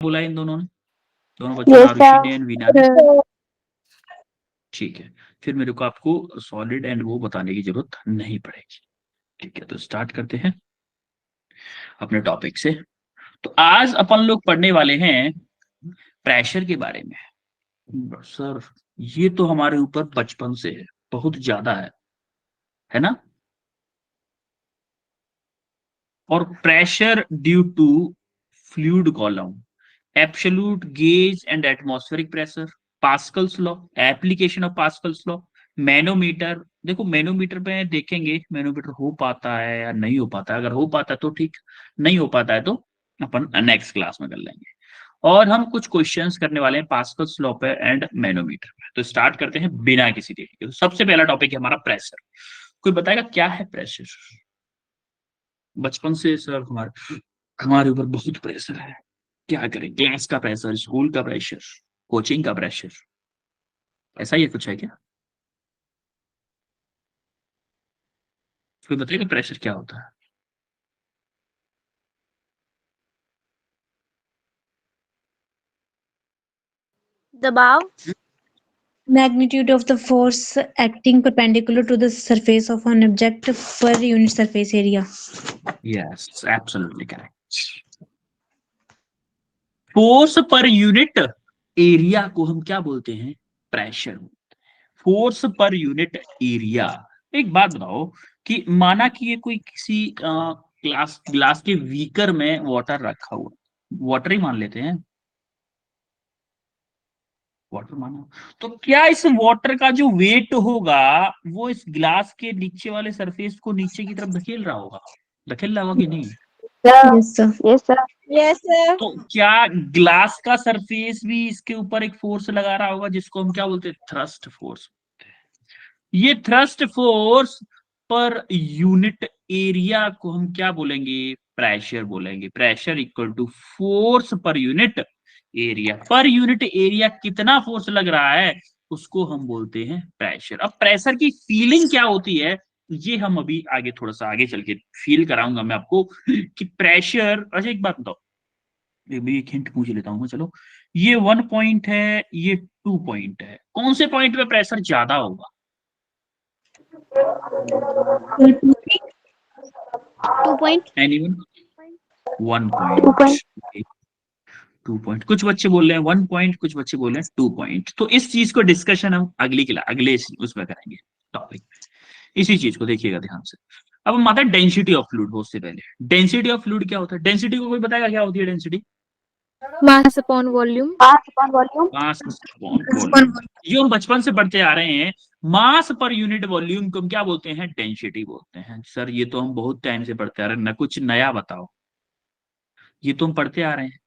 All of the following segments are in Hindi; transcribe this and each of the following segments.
बोला इन दोनों ने, दोनों बच्चों ने, यस आरुषि ने एंड वीना ने। सर। ठीक है, फिर मेरे को आपको सॉलिड एंड वो बताने की जरूरत नहीं पड़ेगी। ठीक है, तो स्टार्ट करते हैं अपने टॉपिक से। तो आज अपन लोग पढ़ने वाले हैं प्रेशर के बारे में। सर ये तो हमारे ऊपर बचपन से है, बहुत ज्यादा है ना। और pressure due to fluid column, absolute gauge and atmospheric pressure, Pascal's law, application of Pascal's law, manometer. देखो मैनोमीटर पे देखेंगे मैनोमीटर हो पाता है या नहीं हो पाता है। अगर हो पाता है तो ठीक, नहीं हो पाता है तो अपन नेक्स्ट क्लास में कर लेंगे। और हम कुछ क्वेश्चंस करने वाले हैं पास्कल्स लॉ पे एंड मैनोमीटर पे। तो स्टार्ट करते हैं बिना किसी देरी के। तो सबसे पहला टॉपिक है हमारा प्रेशर। कोई बताएगा क्या है प्रेशर? बचपन से सर हमारे हमारे ऊपर बहुत प्रेशर है, क्या करें, क्लास का प्रेशर, स्कूल का प्रेशर, कोचिंग का प्रेशर, ऐसा ही कुछ है क्या? कोई बताइए प्रेशर क्या होता है? दबाव। Magnitude of the force acting perpendicular to the surface of an object per unit surface area. Yes, absolutely correct. Force per unit area को हम क्या बोलते हैं? Pressure. Force per unit area. एक बात बताओ कि माना कि ये कोई किसी ग्लास ग्लास के बीकर में वाटर रखा हुआ, वाटर ही मान लेते हैं, वाटर माना, तो क्या इस वाटर का जो वेट होगा वो इस ग्लास के नीचे वाले सरफेस को नीचे की तरफ धकेल रहा होगा? धकेल रहा होगा कि नहीं? Yes, sir. Yes sir. Yes sir. तो क्या ग्लास का सरफेस भी इसके ऊपर एक फोर्स लगा रहा होगा जिसको हम क्या बोलते हैं? Thrust force. ये thrust force per unit area को हम क्या बोलेंगे? प्रेशर बोलेंगे। Pressure equal to force per unit area. Per unit area कितना फोर्स लग रहा है उसको हम बोलते हैं प्रेशर। अब प्रेशर की फीलिंग क्या होती है ये हम अभी आगे, थोड़ा सा आगे चल के फील कराऊंगा मैं आपको कि प्रेशर। अच्छा एक बात बताओ, भी एक हिंट पूछ लेता हूँ मैं, चलो। ये 1 पॉइंट है, ये 2 पॉइंट है, कौन से पॉइंट पे प्रेशर ज्यादा होगा? Two point. Anyone? 1 point. Two point. 2 point. कुछ बच्चे बोल रहे हैं 1 पॉइंट, कुछ बच्चे बोल रहे हैं 2 पॉइंट। तो इस चीज को डिस्कशन हम अगले उसमें करेंगे टॉपिक। इसी चीज को देखिएगा ध्यान से। अब हम आते हैं डेंसिटी ऑफ फ्लूइड। बहुत से पहले डेंसिटी ऑफ फ्लूइड क्या होता है? डेंसिटी को कोई बताएगा क्या होती है डेंसिटी? मास अपॉन वॉल्यूम। मास अपॉन वॉल्यूम। ये हम बचपन से पढ़ते आ रहे हैं। मास पर यूनिट वॉल्यूम को हम क्या बोलते हैं? डेंसिटी बोलते हैं। सर ये तो हम बहुत टाइम से पढ़ते आ रहे हैं, ना कुछ नया बताओ, ये तो हम पढ़ते आ रहे हैं।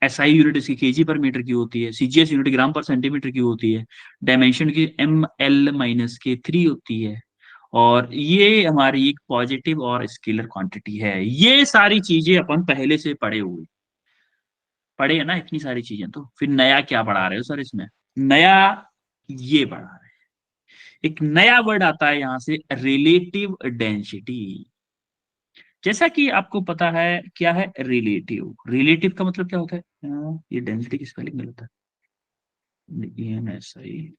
एसआई यूनिट इसकी केजी पर मीटर की होती है, सीजीएस यूनिट ग्राम पर सेंटीमीटर की होती है, डायमेंशन की ML-K3 होती है, और ये हमारी एक पॉजिटिव और स्केलर क्वांटिटी है। ये सारी चीजें अपन पहले से पढ़े है ना, इतनी सारी चीजें। तो फिर नया क्या पढ़ा रहे हो सर इसमें? नया ये पढ़ा रहे हैं। एक नया वर्ड आता है यहां से, रिलेटिव डेंसिटी। जैसा कि आपको पता है क्या है रिलेटिव? रिलेटिव का मतलब क्या होता है? ये डेंसिटी की स्पेलिंग गलत है, ये सही।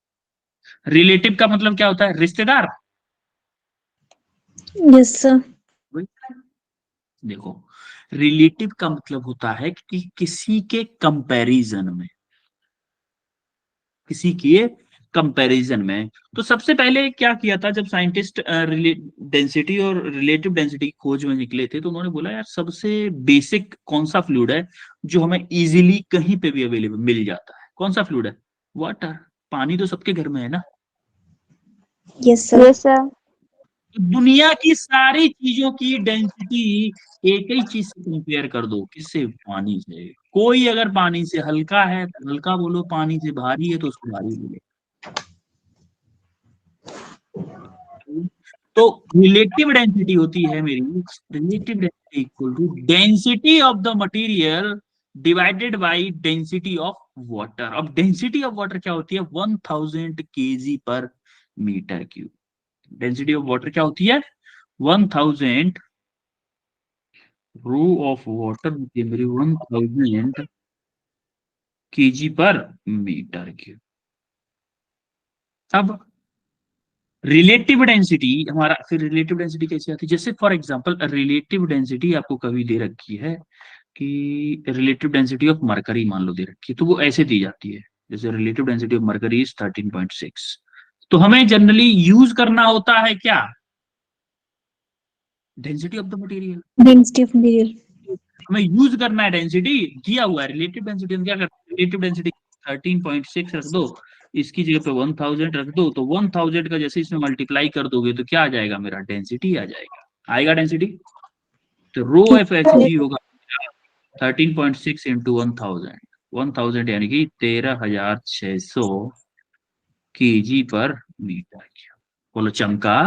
रिलेटिव का मतलब क्या होता है? रिश्तेदार। Yes, sir. देखो, रिलेटिव का मतलब होता है कि किसी के कंपैरिजन में, किसी के कंपैरिजन में। तो सबसे पहले क्या किया था जब साइंटिस्ट डेंसिटी और रिलेटिव डेंसिटी की खोज में निकले थे, तो उन्होंने बोला यार सबसे बेसिक कौन सा फ्लूइड है जो हमें इजीली कहीं पे भी अवेलेबल मिल जाता है? कौन सा फ्लूइड है? वाटर। पानी तो सबके घर में है ना। Yes, sir. Yes sir. दुनिया की सारी चीजों की डेंसिटी एक ही चीज से कंपेयर कर दो, किससे? पानी से। कोई अगर पानी से हल्का है तो हल्का बोलो, पानी से भारी है तो उसको भारी बोलो। तो रिलेटिव डेंसिटी होती है मेरी, relative density equal to density of the material divided by density of water. अब डेंसिटी ऑफ वाटर क्या होती है? 1000 kg/m³। डेंसिटी ऑफ वाटर क्या होती है? 1000 रो ऑफ वाटर होती है मेरी, 1000 केजी पर मीटर क्यूब। अब रिलेटिव डेंसिटी हमारा, फिर रिलेटिव डेंसिटी कैसे आती है? जैसे फॉर एग्जांपल रिलेटिव डेंसिटी आपको कभी दे रखी है कि रिलेटिव डेंसिटी ऑफ मरकरी मान लो दे रखी है, तो वो ऐसे दी जाती है, जैसे relative density of mercury is 13.6। तो हमें जनरली यूज करना होता है क्या? Density of the material. Density of material. हमें यूज करना है डेंसिटी, दिया हुआ है रिलेटिव डेंसिटी, हम क्या करते हैं, रिलेटिव डेंसिटी 13.6 रख दो, इसकी जगह पे 1000 रख दो, तो 1000 का जैसे इसमें मल्टीप्लाई कर दोगे तो क्या आ जाएगा? मेरा डेंसिटी आ जाएगा। आएगा डेंसिटी? तो रो एफ एच जी होगा 13.6 इंटू 1000, 1000 यानी कि 13600 केजी पर मीटर। बोलो चमका।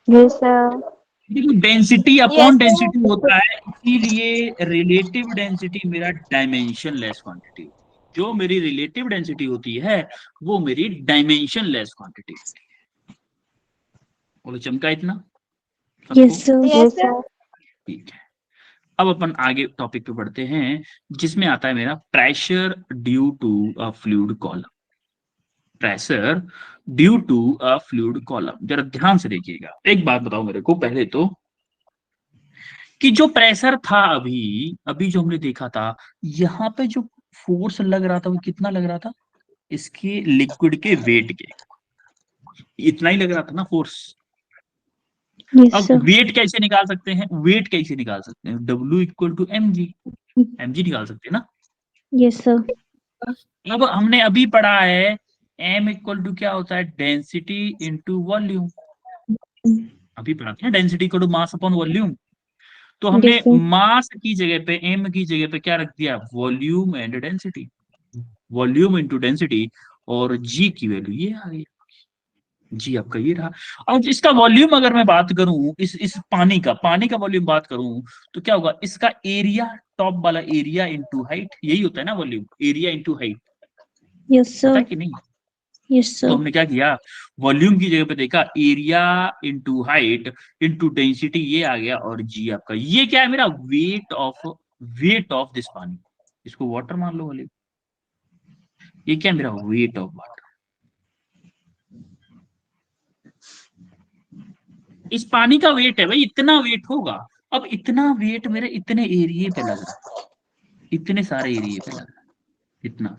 Yes, sir. देखो density upon Yes, sir. Density होता है, इसीलिए रिलेटिव डेंसिटी मेरा डायमेंशन लेस क्वांटिटी, जो मेरी रिलेटिव डेंसिटी होती है वो मेरी डायमेंशन लेस क्वांटिटी होती है। बोलो चमका इतना सबको? Yes, sir. Yes, sir. ठीक है, अब अपन आगे टॉपिक पे बढ़ते हैं, जिसमें आता है मेरा pressure due to a fluid column. Pressure due to a fluid column, जरा ध्यान से देखिएगा। एक बात बताओ मेरे को पहले तो, कि जो प्रेशर था अभी अभी जो हमने देखा था, यहाँ पे जो फोर्स लग रहा था वो कितना लग रहा था? इसके लिक्विड के वेट के इतना ही लग रहा था ना फोर्स। Yes, अब sir. वेट कैसे निकाल सकते हैं? वेट कैसे निकाल सकते हैं? W इक्वल टू mg निकाल सकते हैं ना। Yes, sir. अब हमने अभी पढ़ा है m इक्वल टू क्या होता है? Density into volume. अभी पढ़ा था density equal to mass upon volume. तो हमने Yes, sir. मास की जगह पे, एम की जगह पे क्या रख दिया? Volume and density, volume into density, और जी की वैल्यू ये आ गई, जी आपका ये रहा। और इसका वॉल्यूम अगर मैं बात करूं, इस पानी का वॉल्यूम बात करूं, तो क्या होगा? इसका एरिया, टॉप वाला एरिया इंटू हाइट, यही होता है ना volume, area into height, Yes, पता है sir. कि नहीं? Yes, तो sir. हमने क्या किया, वॉल्यूम की जगह पे देखा area into height into density, ये आ गया, और जी आपका ये क्या है? मेरा वेट ऑफ दिस पानी, इसको वाटर मान लो वॉल्यूम, ये क्या है? मेरा वेट ऑफ वाटर। इस पानी का वेट है भाई, इतना वेट होगा। अब इतना वेट मेरे इतने एरिया पे लग रहा है, इतने सारे एरिया पे लग रहा है, इतना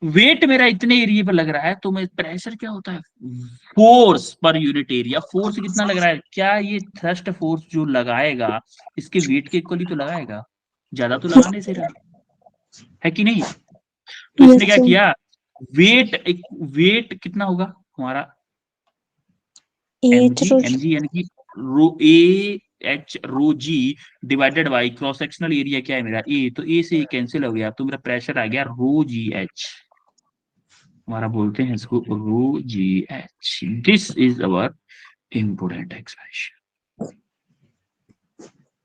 वेट मेरा इतने एरिया पे लग रहा है, तो मैं प्रेशर क्या होता है? Force per unit area. Force कितना लग रहा है? क्या ये थ्रस्ट फोर्स जो लगाएगा इसके वेट के इक्वली तो लगाएगा, ज्यादा तो लगा नहीं से रहा है कि नहीं? तो इसने Yes, क्या sir. किया, वेट कितना होगा हमारा? H rho. एमजी यानी कि rho A H rho G divided by cross sectional area क्या है मेरा? ए, तो ए से कैंसिल हो गया, तो मेरा प्रेशर आ गया रो जी एच, हमारा बोलते हैं इसको rho ji H. This is our important expression,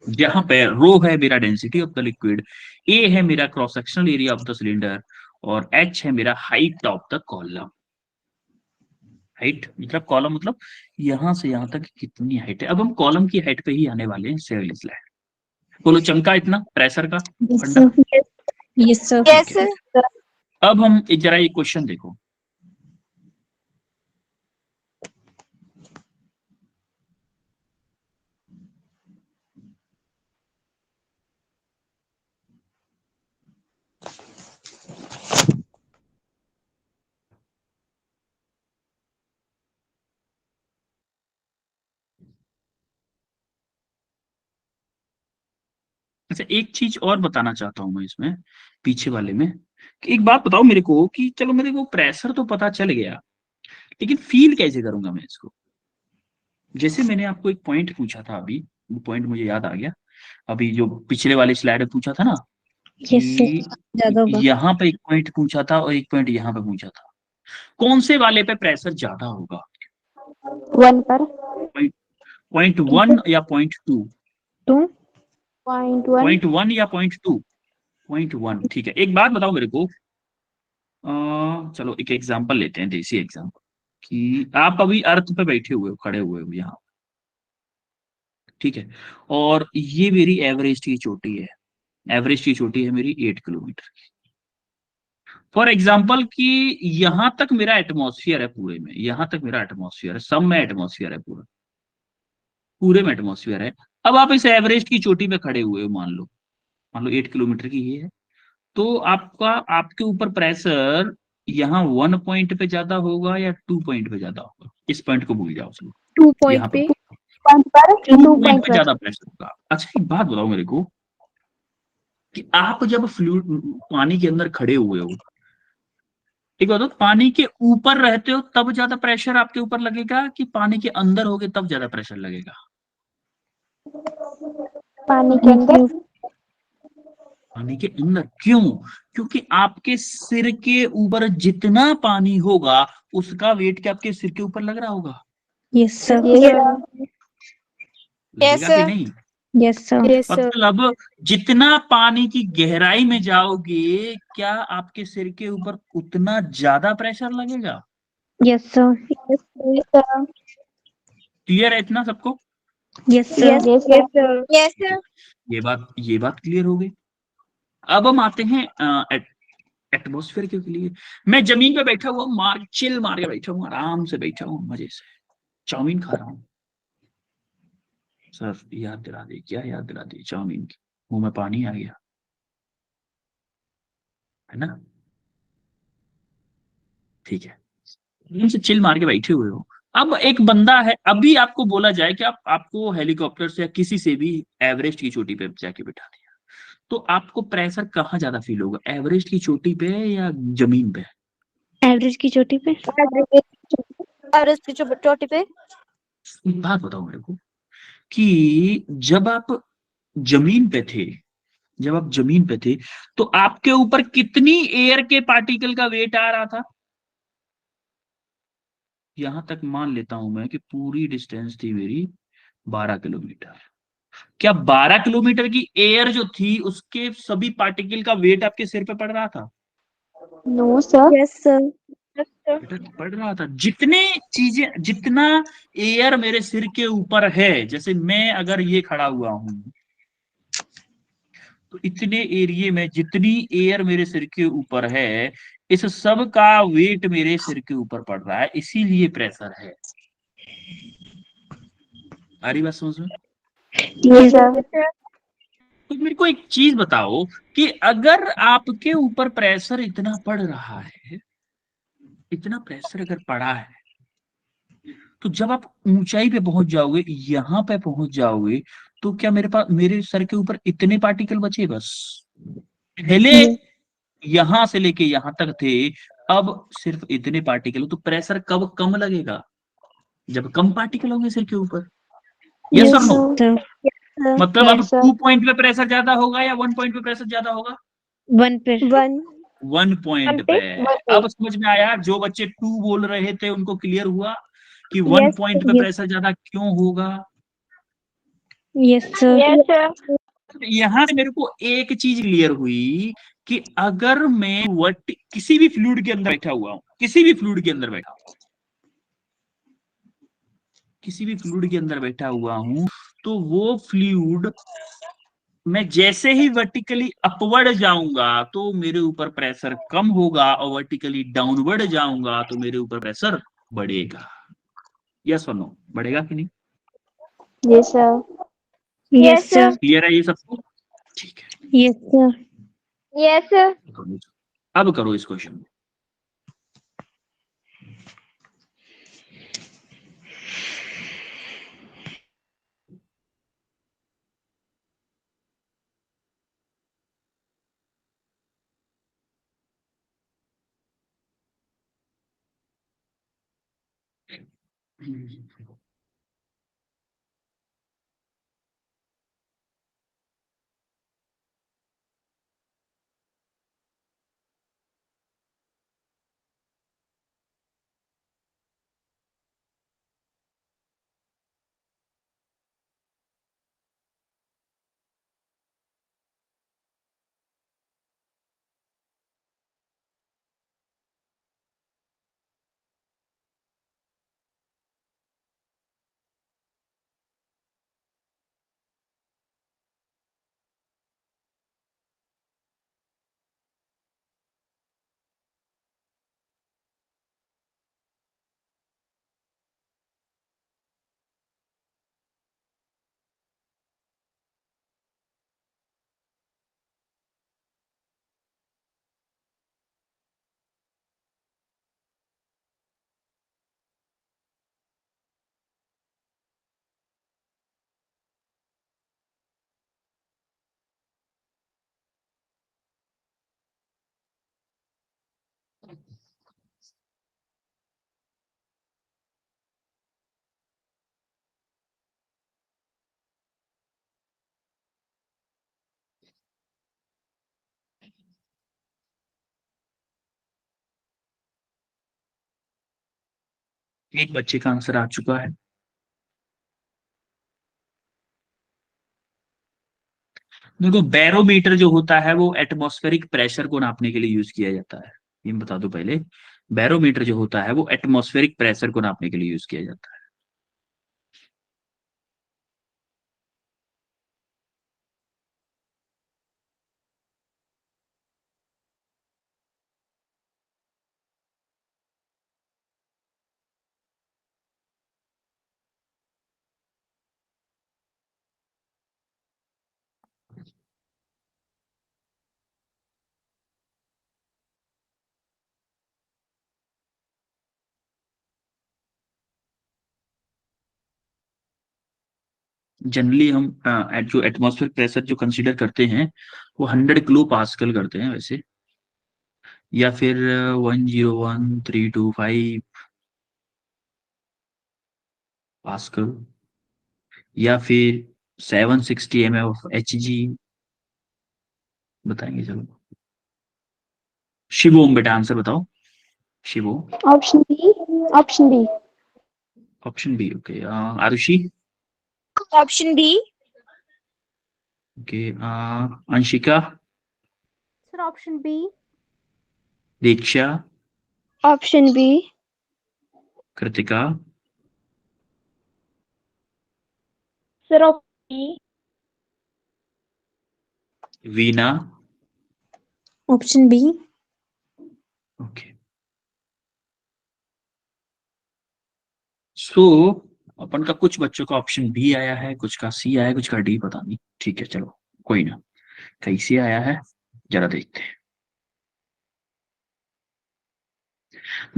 जहां पे रो है मेरा density of the liquid, A है मेरा cross sectional area of the cylinder, और एच है मेरा height of the column. Height मतलब कॉलम मतलब यहां से यहां तक कितनी हाइट है। अब हम कॉलम की हाइट पे ही आने वाले हैं सिविल स्लाइड। बोलो चमका इतना प्रेशर का Yes, फंडा। sir. Yes, sir. Yes, sir. अब हम जरा ये क्वेश्चन देखो, अच्छा एक चीज और बताना चाहता हूं मैं इसमें, पीछे वाले में, कि एक बात बताओ मेरे को, कि चलो मेरे को प्रेशर तो पता चल गया, लेकिन फील कैसे करूंगा मैं इसको? जैसे मैंने आपको एक पॉइंट पूछा था अभी, वो पॉइंट मुझे याद आ गया, अभी जो पिछले वाले स्लाइड में पूछा था ना, Yes, sir. कि ज्यादा होगा. यहाँ पे एक पॉइंट पूछा था और एक पॉइंट यहाँ पे पूछा था, कौन से वाले पे प्रेशर ज्यादा होगा? 1 पर. पॉइंट 1 या पॉइंट 2? 2. 0.1. पॉइंट 1 या पॉइंट 2? पॉइंट 1, ठीक है। एक बात बताओ मेरे को, चलो एक एग्जांपल लेते हैं, देसी एग्जांपल, कि आप अभी अर्थ पे बैठे हुए हो, खड़े हुए हो यहाँ, ठीक है, और ये मेरी एवरेस्ट की चोटी है, एवरेज की चोटी है मेरी 8 किलोमीटर की। फॉर एग्जाम्पल कि यहां तक मेरा एटमॉस्फेयर है, पूरे में यहां तक मेरा एटमॉस्फेयर है, सब में एटमॉस्फेयर है, पूरे में एटमॉस्फेयर है। अब आप इस एवरेस्ट की चोटी पे खड़े हुए हो, मान लो 8 किलोमीटर की ये है, तो आपका आपके ऊपर प्रेशर यहाँ 1 पॉइंट पे ज्यादा होगा या 2 पॉइंट पे ज्यादा होगा? इस पॉइंट को भूल जाओ चलो। 2 यहाँ पॉइंट पे पे। पॉइंट पर 2 टू पॉइंट पॉइंट पे पर। ज्यादा प्रेशर होगा। अच्छा एक बात बताओ मेरे को कि आप जब फ्लूइड पानी के अंदर खड़े हुए हो, एक बात बताओ, पानी के ऊपर रहते हो तब ज्यादा प्रेशर आपके ऊपर लगेगा कि पानी के अंदर होगे तब ज्यादा प्रेशर लगेगा? पानी के अंदर। पानी के अंदर क्यों? क्योंकि आपके सिर के ऊपर जितना पानी होगा उसका वेट क्या आपके सिर के ऊपर लग रहा होगा? Yes sir. ये लगेगा कि नहीं? Yes sir. Yes sir. मतलब जितना पानी की गहराई में जाओगे क्या आपके सिर के ऊपर उतना ज्यादा प्रेशर लगेगा? Yes sir. क्लियर है इतना सबको? Yes sir. Yes sir. Yes sir. ये बात क्लियर हो गई। अब हम आते हैं एटमोस्फेयर के लिए। मैं जमीन पे बैठा हुआ चिल मार के बैठा हूँ, आराम से बैठा हूँ, मजे से चाउमीन खा रहा हूँ। सर याद दिला दी, क्या याद दिला दी? चाउमीन की, मुंह में पानी आ गया, है ना? ठीक है, से चिल मार के बैठे हुए हो। अब एक बंदा है, अभी आपको बोला जाए कि आपको हेलीकॉप्टर से या किसी से भी एवरेस्ट की चोटी पे जाके बिठा दिया, तो आपको प्रेशर कहाँ ज्यादा फील होगा, एवरेस्ट की चोटी पे या जमीन पे? एवरेज की चोटी पे। एवरेज की चोटी पे। एक बात बताओ मेरे को कि जमीन पे थे जब आप जमीन पे थे तो आपके ऊपर कितनी एयर के पार्टिकल का वेट आ रहा था? यहां तक मान लेता हूं मैं कि पूरी डिस्टेंस थी मेरी 12 किलोमीटर। क्या 12 किलोमीटर की एयर जो थी उसके सभी पार्टिकल का वेट आपके सिर पे पड़ रहा था? No sir. Yes sir. बेटा पड़ रहा था। जितना एयर मेरे सिर के ऊपर है, जैसे मैं अगर ये खड़ा हुआ हूं तो इतने एरिया में जितनी एयर मेरे सिर के ऊपर है, इस सब का वेट मेरे सिर के ऊपर पड़ रहा है, इसीलिए प्रेशर है। आ रही बात समझ में? Yes sir. तो मेरे को एक चीज बताओ कि अगर आपके ऊपर प्रेशर इतना पड़ रहा है, इतना प्रेशर अगर पड़ा है, तो जब आप ऊंचाई पे पहुंच जाओगे, यहां पे पहुंच जाओगे, तो क्या मेरे सर के ऊपर इतने पार्टिकल बचे बस? पहले यहां से लेके यहां तक थे, अब सिर्फ इतने पार्टिकल, तो प्रेशर कब कम लगेगा? जब कम पार्टिकल होंगे सिर के ऊपर। यस और यस नो? सर। मतलब अब यस सर। 2 पॉइंट पे प्रेशर ज्यादा होगा या 1 पॉइंट पे प्रेशर ज्यादा होगा? 1 पे। 1। 1 पॉइंट पे। अब समझ में आया? जो बच्चे 2 बोल रहे थे उनको क्लियर हुआ कि 1 यस। पॉइंट पे प्रेशर ज्यादा क्यों होगा? Yes sir. Yes sir. यहां से मेरे को एक चीज क्लियर हुई कि अगर मैं किसी भी फ्लूइड के अंदर बैठा हुआ हूं, किसी भी फ्लूइड के अंदर बैठा हुआ हूं, तो वो फ्लूइड, मैं जैसे ही वर्टिकली अपवर्ड जाऊंगा तो मेरे ऊपर प्रेशर कम होगा, और वर्टिकली डाउनवर्ड जाऊंगा तो मेरे ऊपर प्रेशर बढ़ेगा। यस और नो? बढ़ेगा कि नहीं? Yes sir. Yes sir. Clear है ये सबको? ठीक है, यस सर। Yes sir. अब करो इस क्वेश्चन। एक बच्चे का आंसर आ चुका है। देखो बैरोमीटर जो होता है वो एटमॉस्फेरिक प्रेशर को नापने के लिए यूज किया जाता है, ये बता दो पहले। बैरोमीटर जो होता है वो एटमॉस्फेरिक प्रेशर को नापने के लिए यूज किया जाता है। जनरली हम जो एटमॉस्फेरिक प्रेशर जो कंसीडर करते हैं वो 100 किलो पास्कल करते हैं वैसे, या फिर 101325 पास्कल, या फिर 760 ऑफ Hg। बताएंगे चलो। शिवोम बेटा आंसर बताओ। शिवो। Option B. Option B. Option B, okay. Arushi. Option B. Okay. Anshika. Sir, option B. Diksha. Option B. Kritika. Sir, option B. Veena. Option B. Okay. So अपन का कुछ बच्चों का ऑप्शन बी आया है, कुछ का सी आया है, कुछ का डी, पता नहीं। ठीक है चलो कोई ना, कैसे आया है जरा देखते हैं।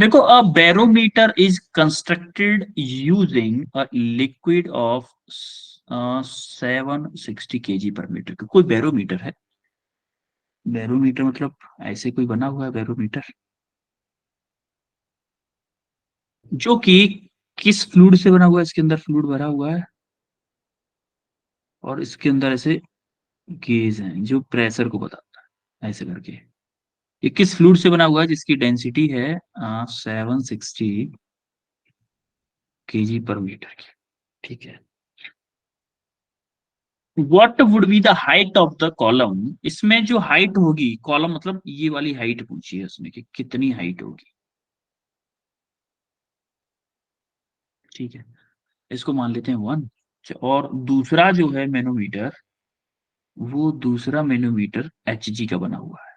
देखो, a barometer is constructed using a liquid of 760 kg per metre. कोई बैरोमीटर है, बैरोमीटर मतलब ऐसे कोई बना हुआ है बैरोमीटर, जो कि किस फ्लूइड से बना हुआ है? इसके अंदर फ्लूइड भरा हुआ है और इसके अंदर ऐसे गेज है जो प्रेशर को बताता है ऐसे करके। ये किस फ्लूइड से बना हुआ है जिसकी डेंसिटी है 760 kg पर मीटर की? ठीक है। What would be the height of the column? इसमें जो हाइट होगी, कॉलम मतलब ये वाली हाइट पूछी है उसमें कि कितनी हाइट होगी। ठीक है, इसको मान लेते हैं 1। और दूसरा जो है मैनोमीटर, वो दूसरा मैनोमीटर Hg का बना हुआ है।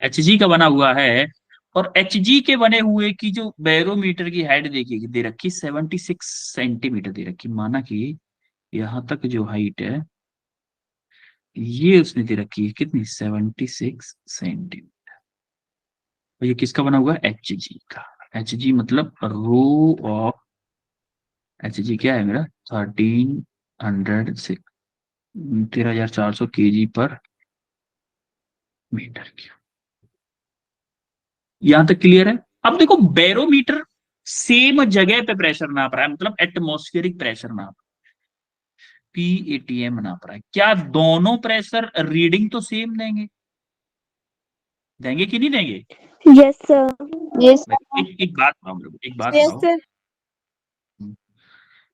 Hg का बना हुआ है, और Hg के बने हुए की जो बैरोमीटर की हाइट देखिए दे रखी 76 सेंटीमीटर दे रखी। माना कि यहां तक जो हाइट है ये उसने दे रखी है कितनी, 76 सेंटीमीटर। और ये किसका बना हुआ है? Hg का। Hg मतलब रो ऑफ, Hg क्या है मेरा? 1300 से 13,400 kg पर मीटर की। यहां तक क्लियर है? अब देखो बैरोमीटर सेम जगह पे प्रेशर नाप रहा है, मतलब एटमॉस्फेरिक प्रेशर नाप, PATM नाप रहा है। क्या दोनों प्रेशर रीडिंग तो सेम देंगे? देंगे कि नहीं देंगे? Yes, sir. Yes. एक बात बताओ मेरे को, एक बात Yes, बताओ, sir.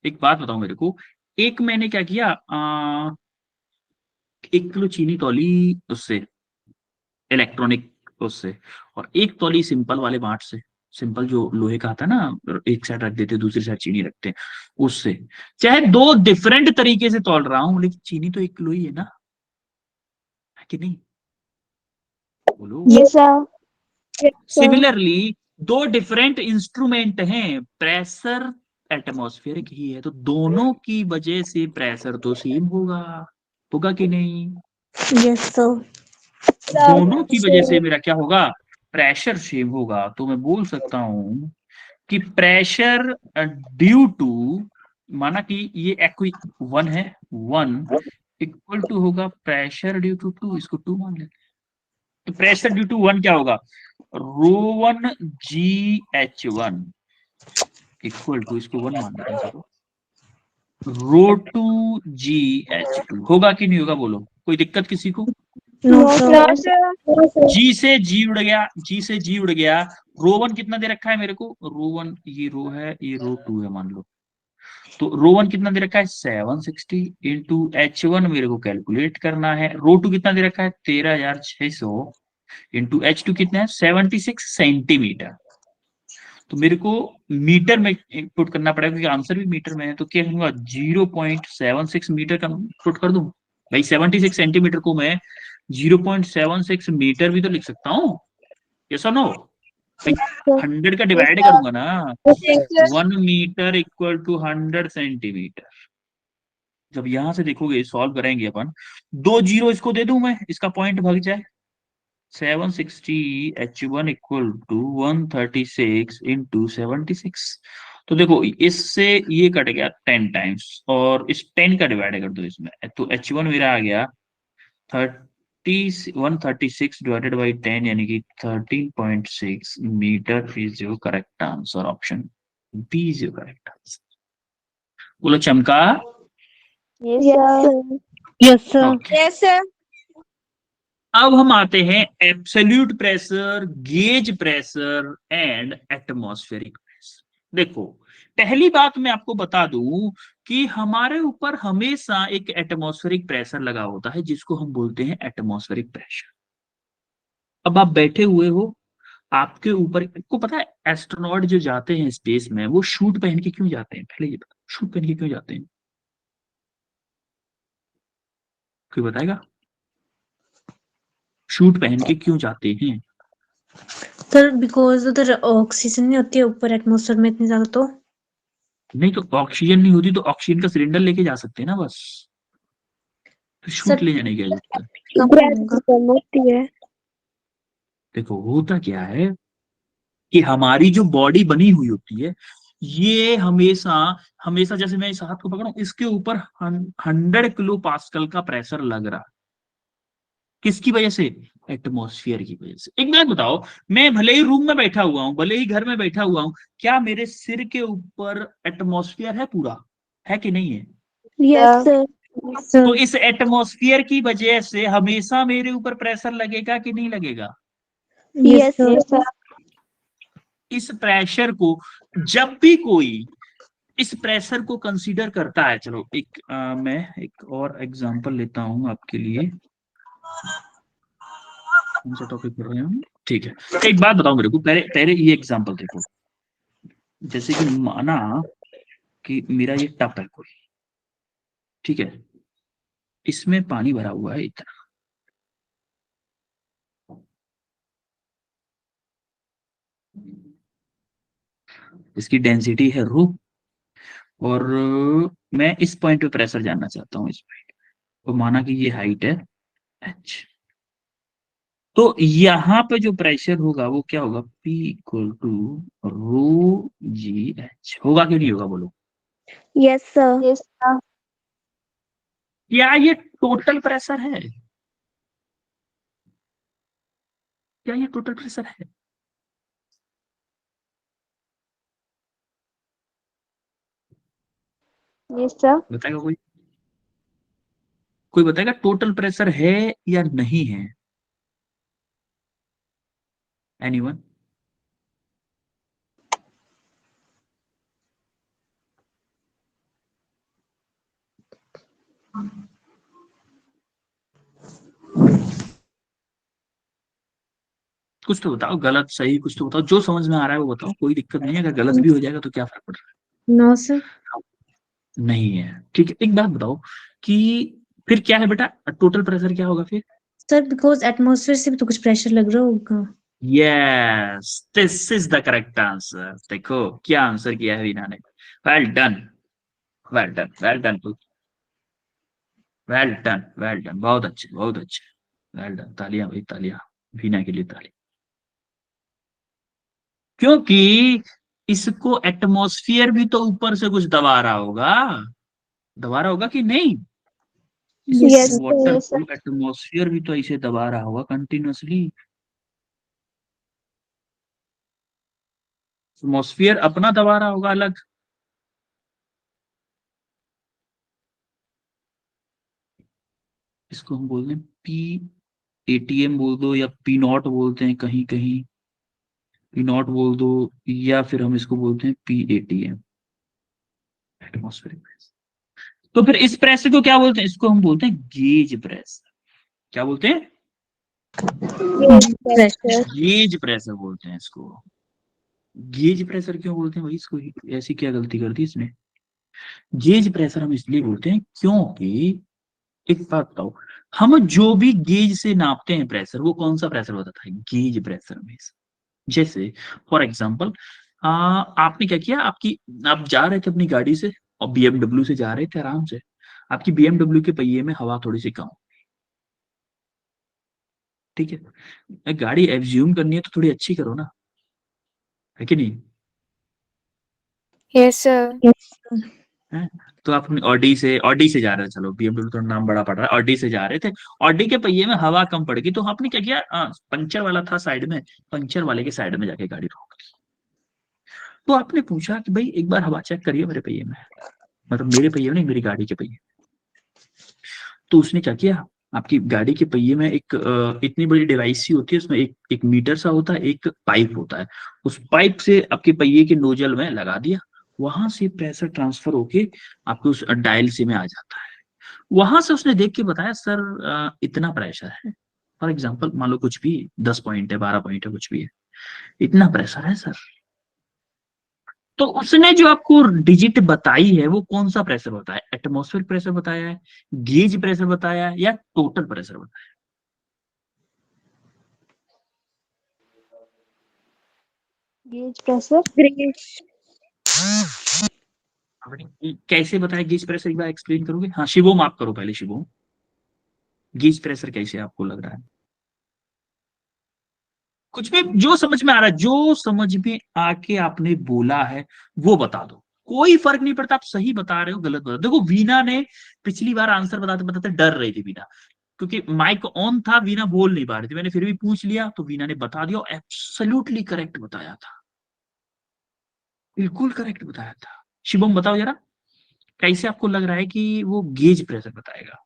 एक बात बताओ मेरे को। एक मैंने क्या किया, 1 किलो चीनी तौली उससे, इलेक्ट्रॉनिक उससे, और 1 तौली सिंपल वाले बाट से, सिंपल जो लोहे का आता है ना, एक साइड रख देते दूसरी साइड चीनी रखते हैं, उससे। चाहे दो डिफरेंट तरीके से तौल रहा हूं, लेकिन चीनी तो 1 किलो ही है ना, है कि नहीं? बोलो। Yes, sir. Yes, sir. Similarly दो डिफरेंट इंस्ट्रूमेंट हैं, प्रेशर एटमॉस्फेरिक ही है, तो दोनों की वजह से प्रेशर तो सेम होगा, होगा कि नहीं? Yes sir. दोनों की वजह से मेरा क्या होगा? प्रेशर सेम होगा। तो मैं बोल सकता हूं कि प्रेशर ड्यू टू माना कि ये एक्वी 1 है, 1 इक्वल टू होगा प्रेशर ड्यू टू 2, इसको 2 मान लेते हैं। तो प्रेशर ड्यू टू 1 क्या होगा, ρ1 GH1 इक्वल टू, इसको 1 मान लेते हैं, चलो ρ2 GH2 होगा कि नहीं होगा, बोलो, कोई दिक्कत किसी को? No, No, sir. sir. No, sir. जी से जी उड़ गया, जी से जी उड़ गया। ρ1 कितना दे रखा है मेरे को, ρ1 ये रो है, ये ρ2 है मान लो। तो ρ1 कितना दे रखा है 760 इंटू H1 मेरे को कैलकुलेट करना है। ρ2 कितना दे रखा है 13600 इंटू H2 कितना है 76 सेंटीमीटर। तो मेरे को मीटर में इनपुट करना पड़ेगा क्योंकि आंसर भी मीटर में है। तो क्या करूंगा 0.76 मीटर का इनपुट कर दूं। भाई 76 सेंटीमीटर को मैं 0.76 मीटर भी तो लिख सकता हूँ, ये सुनो भाई, 100 का डिवाइड करूंगा ना, 1 मीटर इक्वल टू 100 सेंटीमीटर। जब यहां से देखोगे सॉल्व करेंगे अपन, 2 जीरो इसको दे दूं मैं, इसका पॉइंट भाग जाए, 760 H1 इक्वल टू 136 इंटू 76। तो देखो इससे ये कट गया 10 टाइम्स, और इस 10 का डिवाइड कर दो इसमें, तो H1 मेरा आ गया 136 डिवाइडेड बाई 10 यानी कि 13.6 metre is your correct answer. Option B is your correct answer. बोलो चमका। Yes, sir. Yes, sir. Okay, Yes, sir. अब हम आते हैं absolute pressure, gauge pressure and atmospheric pressure. देखो पहली बात मैं आपको बता दूं कि हमारे ऊपर हमेशा एक एटमॉस्फेरिक प्रेशर लगा होता है जिसको हम बोलते हैं एटमॉस्फेरिक प्रेशर। अब आप बैठे हुए हो, आपके ऊपर, आपको पता है एस्ट्रोनॉट जो जाते हैं स्पेस में वो शूट पहन के क्यों जाते हैं, पहले ये बताओ, शूट पहन के क्यों जाते हैं, कोई बताएगा? शूट पहन के क्यों जाते हैं? सर बिकॉज उधर ऑक्सीजन नहीं होती है ऊपर एटमोसफेयर में इतनी ज्यादा, तो नहीं तो ऑक्सीजन नहीं होती तो ऑक्सीजन का सिलेंडर लेके जा सकते हैं ना बस, तो शूट सर ले जाने की क्या जरूरत है? कम Gravity होगा। कम होती है. देखो होता क्या है कि हमारी जो बॉडी बनी हुई होती है, ये हमेशा हमेशा, जैसे मैं इस हाथ को पकड़ा हूं, इसके ऊपर 100 किलो का प्रेशर लग रहा है। किसकी वजह से? एटमॉस्फेयर की वजह से। एक बात बताओ, मैं भले ही रूम में बैठा हुआ हूं, भले ही घर में बैठा हुआ हूं, क्या मेरे सिर के ऊपर एटमॉस्फेयर है पूरा, है कि नहीं है? Yes, sir. तो सर इस एटमॉस्फेयर की वजह से हमेशा मेरे ऊपर प्रेशर लगेगा कि नहीं लगेगा? Yes Yes, sir. sir. इस प्रेशर को जब भी कोई इस प्रेशर को कंसीडर करता है, चलो एक मैं एक और एग्जांपल लेता हूं आपके लिए। कौन सा टॉपिक पढ़ रहे हैं हम? ठीक है, एक बात बताओ मेरे को, पहले पहले ये एग्जांपल देखो। जैसे कि माना कि मेरा ये टप है कोई, ठीक है, इसमें पानी भरा हुआ है इतना, इसकी डेंसिटी है रो, और मैं इस पॉइंट पे प्रेशर जानना चाहता हूँ, इस पॉइंट। तो माना कि ये हाइट है h, तो यहाँ पे जो प्रेशर होगा वो क्या होगा, P equal to rho ji H, होगा कि नहीं होगा, बोलो? Yes, sir. Yes, sir. क्या ये टोटल प्रेशर है? क्या ये टोटल प्रेशर है? Yes, sir. बताएगा कोई? कोई बताएगा टोटल प्रेशर है या नहीं है? एनीवन? कुछ तो बताओ, गलत सही कुछ तो बताओ, जो समझ में आ रहा है वो बताओ, कोई दिक्कत नहीं है, अगर गलत भी हो जाएगा तो क्या फर्क पड़ रहा नो सर। है? नहीं है, ठीक है। एक बात बताओ कि फिर क्या है बेटा, टोटल प्रेशर क्या होगा फिर? सर बिकॉज एटमोसफेयर से भी तो कुछ प्रेशर लग रहा होगा। Yes, this is the correct answer. देखो क्या आंसर किया है रीना ने, well done, well done, well done, well done, well done, बहुत अच्छे, बहुत अच्छे, वेल डन, तालियां भाई तालियां, वीना के लिए ताली। क्योंकि इसको एटमॉस्फेयर भी तो ऊपर से कुछ दबा रहा होगा कि नहीं? Yes, sir. वाटर को एटमॉस्फेयर भी तो ऐसे दबा रहा होगा कंटिन्यूअसली। एटमॉस्फेयर अपना दबा रहा होगा अलग। इसको हम बोलते हैं पी एटीएम बोल दो, या पी नॉट बोलते हैं कहीं कहीं, पी नॉट बोल दो, या फिर हम इसको बोलते हैं पी एटीएम, एटमॉस्फेरिक प्रेशर। तो फिर इस प्रेशर को क्या बोलते हैं? इसको हम बोलते हैं गेज प्रेशर। क्या बोलते हैं? प्रेशर। गेज प्रेशर बोलते हैं इसको। गेज प्रेशर क्यों बोलते हैं भाई इसको? ऐसी क्या गलती कर दी इसने? गेज प्रेशर हम इसलिए बोलते हैं क्योंकि, एक बात बताओ, हम जो भी गेज से नापते हैं प्रेशर, वो कौन सा प्रेशर बताता है? गेज प्रेशर में। जैसे फॉर एग्जांपल, आपने क्या किया, आप जा रहे थे अपनी गाड़ी से और बीएमडब्ल्यू से जा रहे थे आराम से, आपकी बीएमडब्ल्यू के पहिए में हवा थोड़ी सी कम, ठीक है, गाड़ी एज्यूम करनी है तो थोड़ी अच्छी करो ना, है कि नहीं? Yes, sir. है? तो आप अपनी ऑडी से जा रहे थे, चलो बीएमडब्ल्यू थोड़ा नाम बड़ा पड़ रहा है, ऑडी से जा रहे थे, ऑडी के पहिए में हवा कम पड़ गई, तो आपने क्या किया, पंचर वाला था साइड में, पंचर वाले के साइड में जाके गाड़ी रोक दी। तो आपने पूछा कि भाई एक बार हवा चेक करिए मेरे पहिए में, मतलब मेरे पहिए में नहीं, मेरी गाड़ी के पहिए। तो उसने क्या किया, आपकी गाड़ी के पहिए में एक इतनी बड़ी डिवाइस सी होती है, उसमें एक मीटर सा होता है, एक पाइप होता है, उस पाइप से आपके पहिए के नोजल में लगा दिया, वहां से प्रेशर ट्रांसफर होके आपके उस डायल से में आ जाता है। वहां से उसने देख के बताया सर इतना प्रेशर है, फॉर एग्जाम्पल मान लो कुछ भी 10 पॉइंट है, 12 पॉइंट है, कुछ भी है, इतना प्रेशर है सर। तो उसने जो आपको डिजिट बताई है वो कौन सा प्रेशर बताया? एटमॉस्फेरिक प्रेशर बताया है, गेज प्रेशर बताया है, या टोटल प्रेशर बताया Gauge pressure. है? आपने कैसे बताया गेज प्रेशर, एक बार एक्सप्लेन करोगे? हाँ शिवम, आप करो पहले शिवम, गेज प्रेशर कैसे आपको लग रहा है? कुछ भी जो समझ में आ रहा है, जो समझ में आके आपने बोला है वो बता दो, कोई फर्क नहीं पड़ता, आप सही बता रहे हो गलत बता। देखो वीना ने पिछली बार आंसर बताते बताते डर रही थी वीना, क्योंकि माइक ऑन था, वीना बोल नहीं पा रही थी, मैंने फिर भी पूछ लिया तो वीना ने बता दिया, एब्सोल्युटली करेक्ट बताया था, बिल्कुल करेक्ट बताया था। शिवम बताओ जरा, कैसे आपको लग रहा है कि वो गेज प्रेशर बताएगा?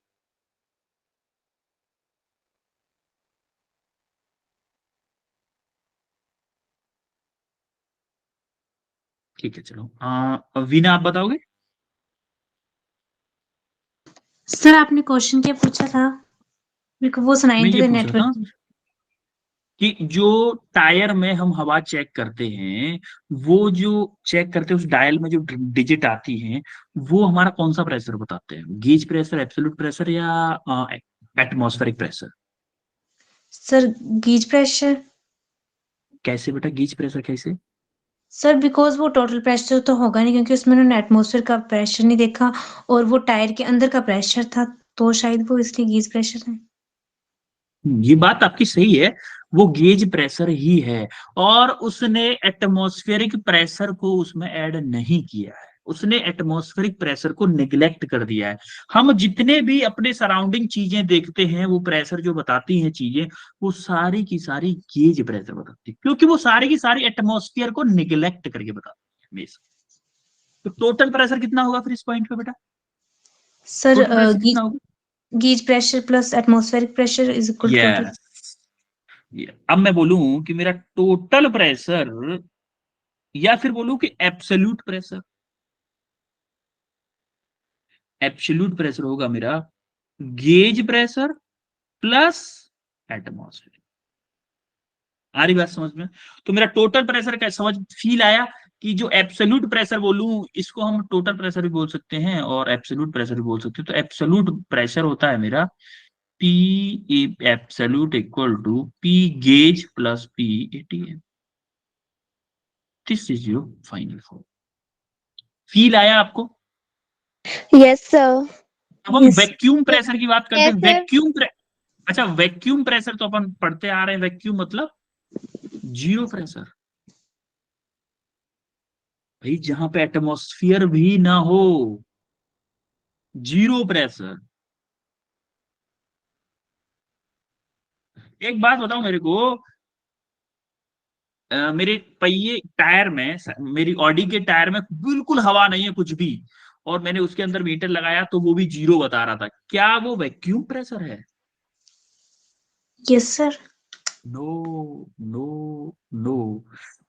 ठीक है चलो, वीना आप बताओगे? सर आपने क्वेश्चन क्या पूछा था? मेरे को वो सुनाई मैं नहीं ये देता पूछ रहा था नेटवर्क। कि जो टायर में हम हवा चेक करते हैं, वो जो चेक करते हैं उस डायल में जो डिजिट आती हैं, वो हमारा कौन सा प्रेशर बताते हैं? गेज प्रेशर, एब्सोल्यूट प्रेशर, या atmospheric pressure? Sir gauge pressure. कैसे बेटा गेज प्रेशर कैसे? सर बिकॉज वो टोटल प्रेशर तो होगा नहीं, क्योंकि उसमें उन्होंने एटमॉस्फेयर का प्रेशर नहीं देखा, और वो टायर के अंदर का प्रेशर था, तो शायद वो इसलिए गेज प्रेशर है। ये बात आपकी सही है, वो गेज प्रेशर ही है, और उसने एटमॉस्फेरिक प्रेशर को उसमें ऐड नहीं किया है, उसने एटमॉस्फेरिक प्रेशर को निग्लेक्ट कर दिया है। हम जितने भी अपने सराउंडिंग चीजें देखते हैं, वो प्रेशर जो बताती हैं चीजें, वो सारी की सारी गेज प्रेशर बताती है, क्योंकि वो सारी की सारी एटमॉस्फेयर को निग्लेक्ट करके बताती है हमेशा। तो टोटल प्रेशर कितना होगा फिर इस पॉइंट पे बेटा? सर टोटल प्रेशर कितना होगा? Gauge pressure plus atmospheric pressure is equal to. Yes, अब मैं बोलूं कि मेरा टोटल प्रेशर, या फिर बोलूं कि एब्सोल्यूट प्रेशर, एब्सोल्यूट प्रेशर होगा मेरा गेज प्रेशर प्लस एटमॉस्फेयर। आ रही बात समझ में? तो मेरा टोटल प्रेशर का समझ फील आया कि जो एब्सोल्यूट प्रेशर बोलूं, इसको हम टोटल प्रेशर भी बोल सकते हैं और एब्सोल्यूट प्रेशर भी बोल सकते हैं। तो एब्सोल्यूट प्रेशर होता है मेरा P absolute equal to P gauge plus P ATM. This is your final form. Feel आया आपको? Yes, sir. अब हम Yes. वैक्यूम प्रेशर की बात करते हैं। Yes, sir. अच्छा वैक्यूम प्रेशर तो अपन पढ़ते आ रहे हैं, वैक्यूम मतलब जीरो प्रेशर। भाई जहां पे एटमॉस्फेयर भी ना हो, जीरो प्रेशर। एक बात बताओ मेरे को, मेरे पहिए टायर में, मेरी ऑडी के टायर में बिल्कुल हवा नहीं है कुछ भी, और मैंने उसके अंदर मीटर लगाया तो वो भी जीरो बता रहा था, क्या वो वैक्यूम प्रेशर है? Yes sir. No, no, no,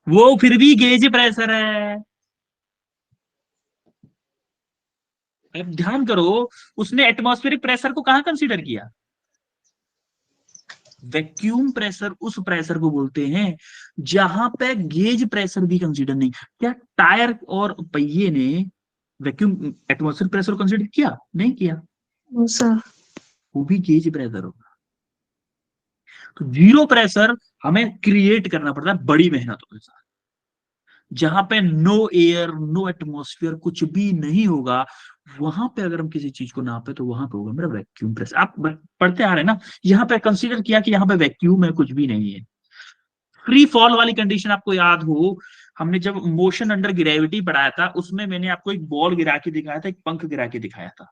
वो फिर भी गेज प्रेशर है। अब ध्यान करो, उसने एटमॉस्फेरिक प्रेशर को कहां कंसीडर किया? वैक्यूम प्रेशर उस प्रेशर को बोलते हैं जहां पे गेज प्रेशर भी कंसीडर नहीं। क्या टायर और पहिए ने वैक्यूम एटमॉस्फेरिक प्रेशर को कंसीडर किया? नहीं किया। No sir. वो भी गेज प्रेशर होगा। तो जीरो प्रेशर हमें क्रिएट करना पड़ता है बड़ी मेहनतों के साथ, जहां पे नो एयर, नो एटमॉस्फेयर, कुछ भी नहीं होगा। वहां पे अगर हम किसी चीज को नापे तो वहां पे होगा मेरा वैक्यूम प्रेशर। आप पढ़ते आ रहे हैं ना, यहाँ पे कंसीडर किया कि यहाँ पे वैक्यूम है, कुछ भी नहीं है। फ्री फॉल वाली कंडीशन आपको याद हो, हमने जब मोशन अंडर ग्रेविटी पढ़ाया था, उसमें मैंने आपको एक बॉल गिरा के दिखाया था, एक पंख गिरा के दिखाया था।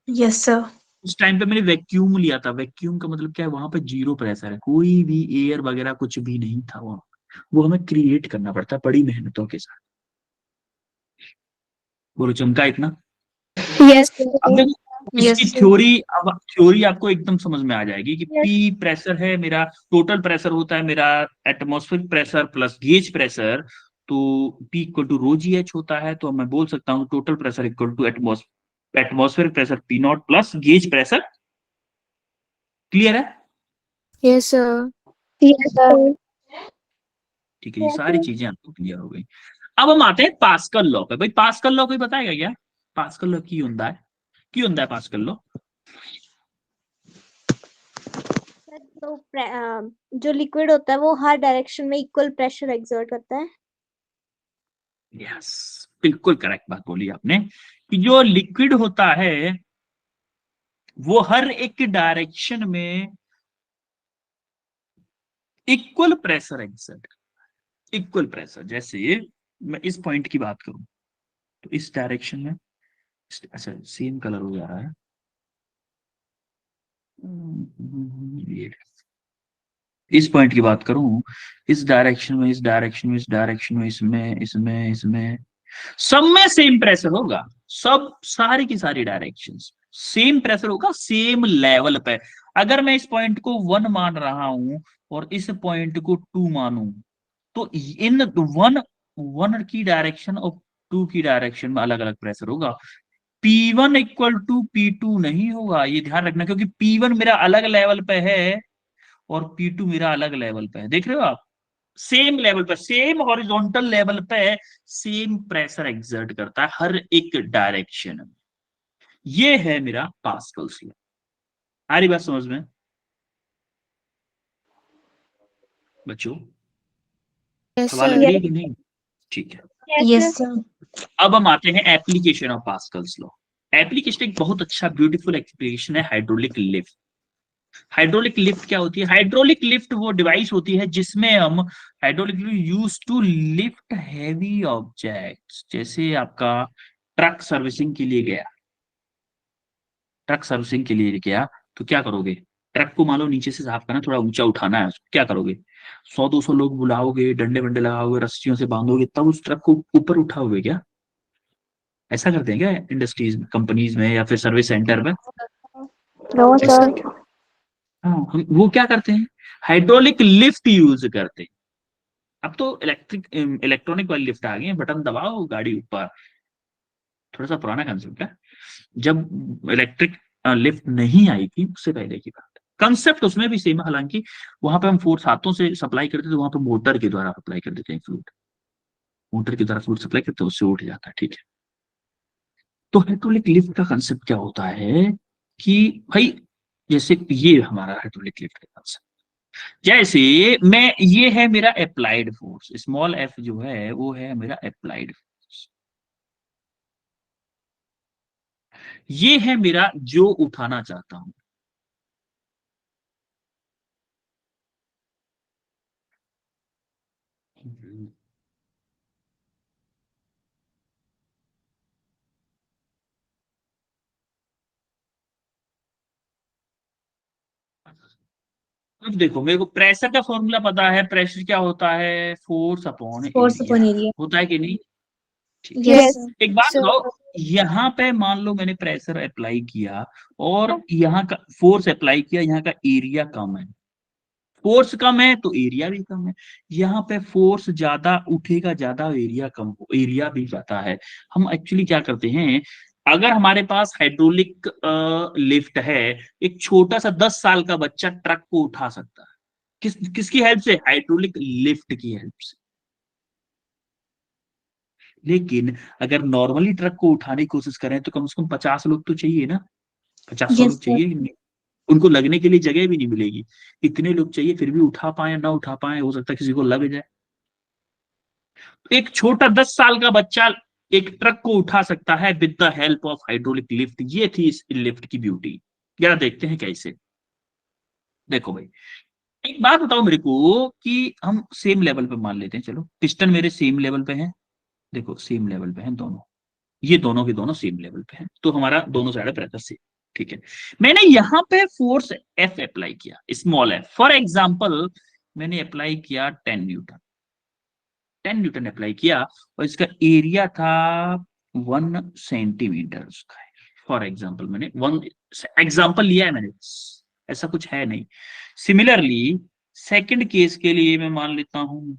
Yes sir. उस टाइम पे मैंने वैक्यूम लिया था। वैक्यूम का मतलब क्या है? वहां पे जीरो प्रेशर है, कोई भी एयर वगैरह कुछ भी नहीं था वहां। वो हमें क्रिएट करना पड़ता है बड़ी मेहनतों के साथ। बोलो चमका इतना? Yes, अब sir. देखो यस इसकी सर। थ्योरी, अब थ्योरी आपको एकदम समझ में आ जाएगी कि Yes. पी प्रेशर है मेरा, टोटल प्रेशर होता है मेरा atmospheric pressure plus gauge pressure. तो P equal to rho ji H होता है, तो मैं बोल सकता हूँ total pressure equal to atmospheric pressure P naught plus gauge pressure. Clear है? Yes, sir. Yes, sir. ठीक है, ये सारी चीजें आपको क्लियर हो गई। अब हम आते हैं पास्कल लॉ पे। भाई पास्कल लॉ कोई बताएगा क्या? पास्कल लॉ की ਹੁੰਦਾ है, की ਹੁੰਦਾ है पास्कल लॉ? Sir, तो जो लिक्विड होता है वो हर डायरेक्शन में इक्वल प्रेशर एक्सर्ट करता है। यस, बिल्कुल करेक्ट बात बोली आपने, कि जो लिक्विड होता है वो हर एक डायरेक्शन में equal pressure exert, equal pressure. जैसे मैं इस पॉइंट की बात करूं तो इस डायरेक्शन में, अच्छा सेम कलर हो जा रहा है, ये इस पॉइंट की बात करूं, इस डायरेक्शन में, इस डायरेक्शन में, इस डायरेक्शन में, इसमें, इसमें, इसमें, सब में सेम प्रेशर होगा। सब, सारी की सारी डायरेक्शंस सेम प्रेशर होगा, सेम लेवल पे। अगर मैं इस पॉइंट को 1 मान रहा हूं और इस पॉइंट को 2 मानूं, तो इन वन वन की डायरेक्शन और 2 की डायरेक्शन में अलग अलग प्रेशर होगा। P1 इक्वल टू P2 नहीं होगा, ये ध्यान रखना, क्योंकि P1 मेरा अलग लेवल पे है और P2 मेरा अलग लेवल पे है। देख रहे हो आप? सेम लेवल पे, सेम हॉरिजॉन्टल लेवल पे सेम प्रेशर एक्सर्ट करता है हर एक डायरेक्शन में। ये है मेरा पास्कल्स लॉ। आ रही बात समझ में बच्चों? Yes, सवाल sir. लग रही है Yes. कि नहीं? ठीक है। Yes, yes sir. सर। अब हम आते हैं application of Pascal's law. Application एक बहुत अच्छा ब्यूटीफुल एप्लीकेशन है, हाइड्रोलिक लिफ्ट। हाइड्रोलिक लिफ्ट क्या होती है? हाइड्रोलिक लिफ्ट वो डिवाइस होती है जिसमें हम, hydraulic use to lift heavy objects. जैसे आपका ट्रक सर्विसिंग के लिए गया, ट्रक सर्विसिंग के लिए गया, तो क्या करोगे? ट्रक को मान लो नीचे से साफ करना, थोड़ा ऊंचा उठाना है उसको, क्या करोगे? 100-200 लोग बुलाओगे, डंडे वंडे लगाओगे, रस्सियों से बांधोगे, तब उस ट्रक को ऊपर उठाओगे क्या? ऐसा करते हैं क्या इंडस्ट्रीज में, कंपनीज में, या फिर सर्विस सेंटर में? No, Yes, ऐसा sir. sir. नहीं करते। हाँ, वो क्या करते हैं? हाइड्रोलिक लिफ्ट यूज करते हैं। अब तो इलेक्ट्रॉनिक वाली लिफ्ट आ गई है, बटन दबाओ गाड़ी ऊपर। थोड़ा सा पुराना कंसेप्ट है, जब इलेक्ट्रिक लिफ्ट नहीं आई थी उससे पहले की बात। कंसेप्ट उसमें भी सेम है, हालांकि वहां पे हम फोर्स हाथों से सप्लाई करते थे, वहां पे मोटर के द्वारा अप्लाई कर देते हैं फ्लूइड, मोटर के द्वारा फ्लूइड सप्लाई करते हैं, उससे उठ जाता है। ठीक है। तो हाइड्रोलिक लिफ्ट का कंसेप्ट क्या होता है कि भाई, जैसे ये हमारा हाइड्रोलिक लिफ्ट का कंसेप्ट, जैसे मैं, ये है मेरा अप्लाइड फोर्स, स्मॉल एफ जो है वो है मेरा अप्लाइड फोर्स। ये है मेरा जो उठाना चाहता हूं। अब देखो, मेरे को प्रेशर का फॉर्मूला पता है। प्रेशर क्या होता है? Force upon force area upon area. होता है कि नहीं? ठीक है। Yes, Yes. एक बात sir. बताओ, यहाँ पे मान लो मैंने प्रेशर अप्लाई किया और यहाँ का फोर्स अप्लाई किया, यहाँ का एरिया कम है। फोर्स कम है तो एरिया भी कम है। यहाँ पे फोर्स ज्यादा उठेगा, ज्यादा एरिया कम हो, एरिया भी ज्यादा है। हम एक्चुअली क्या करते हैं, अगर हमारे पास हाइड्रोलिक लिफ्ट है, एक छोटा सा 10 साल का बच्चा ट्रक को उठा सकता है। किसकी हेल्प से? हाइड्रोलिक लिफ्ट की हेल्प से। लेकिन अगर नॉर्मली ट्रक को उठाने की कोशिश करें तो कम से कम 50 लोग तो चाहिए ना। 50 यस लोग सर। चाहिए, उनको लगने के लिए जगह भी नहीं मिलेगी। इतने लोग चाहिए, फिर भी उठा पाए ना उठा पाए, हो सकता है किसी को लग जाए। एक छोटा 10 साल का बच्चा एक ट्रक को उठा सकता है with the help of hydraulic lift. ये थी इस लिफ्ट की ब्यूटी। जरा देखते हैं कैसे। देखो भाई, एक बात बताओ मेरे को कि हम सेम लेवल पे मान लेते हैं, चलो पिस्टन मेरे सेम लेवल पे हैं। देखो सेम लेवल पे हैं दोनों, ये दोनों के दोनों सेम लेवल पे हैं, तो हमारा दोनों साइड प्रेशर सेम। ठीक है, मैंने यहां पे फोर्स एफ अप्लाई किया, स्मॉल एफ। फॉर एग्जांपल मैंने अप्लाई किया 10 न्यूटन। 10 न्यूटन अप्लाई किया और इसका एरिया था 1 सेंटीमीटर उसका। फॉर एग्जाम्पल मैंने 1 एग्जाम्पल लिया है मैंने, ऐसा कुछ है नहीं। सिमिलरली सेकंड केस के लिए मैं मान लेता हूं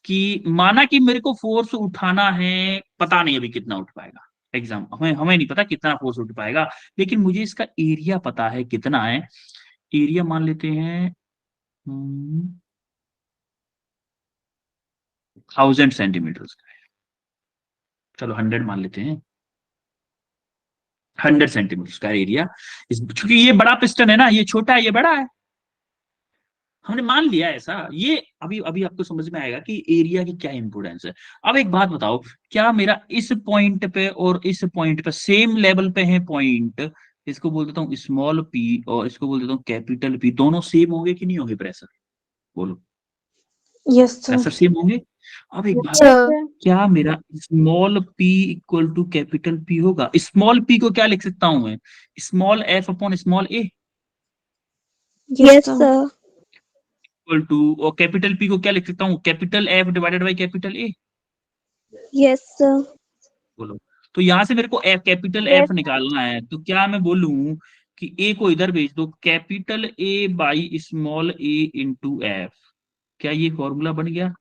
कि माना कि मेरे को फोर्स उठाना है, पता नहीं अभी कितना उठ पाएगा। एग्जाम हमें हमें नहीं पता कितना फोर्स उठ पाएगा, लेकिन मुझे इसका एरिया पता है कितना है। एरिया मान लेते हैं 1000 सेंटीमीटर का है। चलो 100 मान लेते हैं, 100 सेंटीमीटर का एरिया। चूंकि ये बड़ा पिस्टन है ना, ये छोटा है ये बड़ा है, हमने मान लिया ऐसा। ये अभी अभी आपको समझ में आएगा कि एरिया की क्या इंपोर्टेंस है। अब एक बात बताओ, क्या मेरा इस पॉइंट पे और इस पॉइंट पे सेम लेवल पे है पॉइंट? इसको बोल देता हूँ स्मॉल पी और इसको बोल देता हूँ कैपिटल पी। दोनों सेम होंगे कि नहीं होंगे प्रेशर? बोलो, यस सर। प्रेशर सेम होंगे। अब एक बात, Sir. क्या मेरा small p equal to capital P होगा? स्मॉल p को क्या लिख सकता हूं मैं? Small f upon small a Yes, sir. Equal to, और कैपिटल P को क्या लिख सकता हूँ? Capital F divided by capital A। Yes, sir. बोलो, तो यहां से मेरे को F, कैपिटल Yes. F निकालना है, तो क्या मैं बोलूं कि A को इधर भेज दो, capital A by small a into F। क्या ये फॉर्मूला बन गया?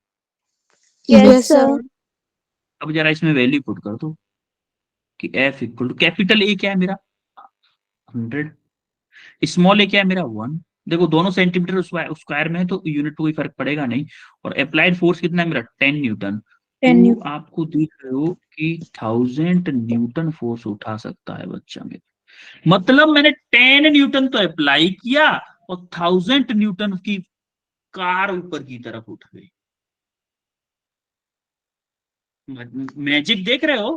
Yes, sir. अब जरा इसमें वैल्यू पुट कर दो कि F equal to capital A क्या है मेरा 100, स्मॉल ए क्या है मेरा 1। देखो दोनों सेंटीमीटर स्क्वायर में है तो यूनिट को कोई फर्क पड़ेगा नहीं। और अप्लाइड फोर्स कितना है मेरा 10 न्यूटन। 10 तो न्यूटन। आपको देख रहे हो कि 1000 न्यूटन फोर्स उठा सकता है बच्चा मेरा। मतलब मैंने 10 न्यूटन तो अप्लाई किया और 1000 न्यूटन की कार ऊपर की तरफ उठ गई। मैजिक देख रहे हो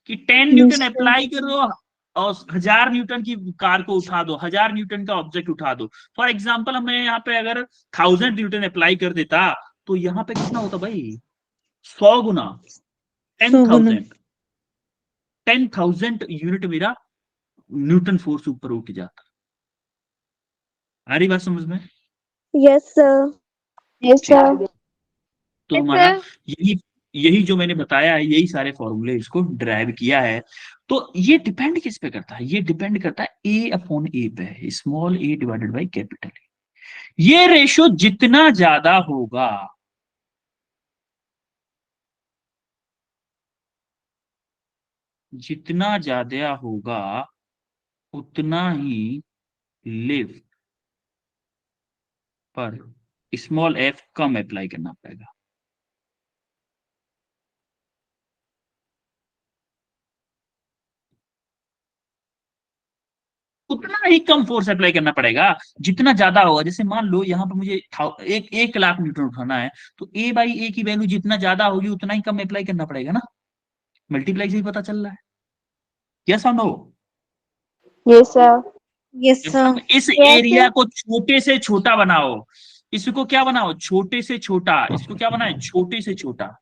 कि 10 न्यूटन अप्लाई करो और 1000 न्यूटन की कार को उठा दो, 1000 न्यूटन का ऑब्जेक्ट उठा दो। फॉर एग्जाम्पल हमें यहाँ पे अगर 1000 न्यूटन अप्लाई कर देता तो यहाँ पे कितना होता भाई? 100 गुना 10,000। 10,000 यूनिट मेरा न्यूटन फोर्स ऊपर उठ जाता। आ रही बात समझ में? Yes, sir. Yes, sir. तो हमारा यही यही जो मैंने बताया है, यही सारे फॉर्मूले इसको ड्राइव किया है। तो ये डिपेंड किस पे करता है? ये डिपेंड करता है ए अपॉन ए पे, small A divided by capital A. ये रेशो जितना ज्यादा होगा, जितना ज्यादा होगा उतना ही लिफ्ट पर स्मॉल एफ कम अप्लाई करना पड़ेगा। उतना ही कम फोर्स अप्लाई करना पड़ेगा जितना ज्यादा होगा। जैसे मान लो यहाँ पे मुझे 1 लाख न्यूटन उठाना है, तो ए बाई ए की वैल्यू जितना ज्यादा होगी उतना ही कम अप्लाई करना पड़ेगा ना। मल्टीप्लाई से ही पता चल रहा है। यस और no? Yes, sir. Yes sir. अब इस एरिया को छोटे से छोटा बनाओ। इसको क्या बनाओ? छोटे से छोटा। इसको क्या बनाए? छोटे से छोटा।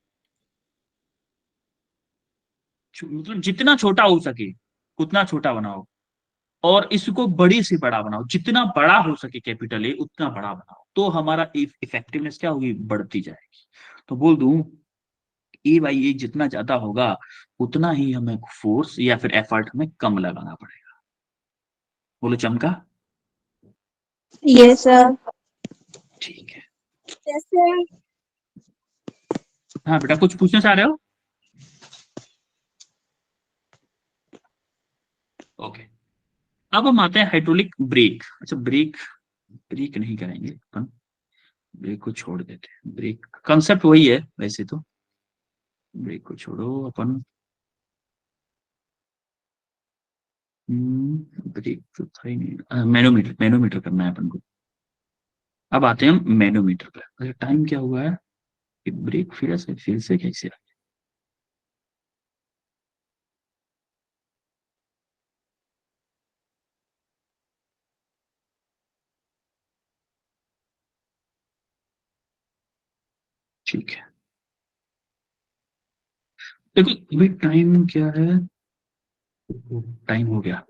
मतलब जितना छोटा हो सके उतना छोटा बनाओ। और इसको बड़ी से बड़ा बनाओ, जितना बड़ा हो सके कैपिटल ए उतना बड़ा बनाओ, तो हमारा इफेक्टिवनेस क्या होगी, बढ़ती जाएगी। तो बोल दूं ए बाई ए जितना ज्यादा होगा उतना ही हमें फोर्स या फिर एफर्ट हमें कम लगाना पड़ेगा। बोलो चमका। Yes, sir. ठीक है। Yes, sir. हाँ बेटा, कुछ पूछना चाह रहे हो? ओके। अब हम आते हैं हाइड्रोलिक ब्रेक। अच्छा, ब्रेक ब्रेक नहीं करेंगे अपन, ब्रेक को छोड़ देते हैं। ब्रेक कंसेप्ट वही है वैसे तो, ब्रेक को छोड़ो अपन। ब्रेक तो था ही नहीं। मैनोमीटर, मैनोमीटर करना है अपन को। अब आते हैं हम मैनोमीटर पर। अच्छा, टाइम क्या हुआ है? ब्रेक फिर से कैसे आ- ठीक है, देखो भाई टाइम क्या है, टाइम हो गया।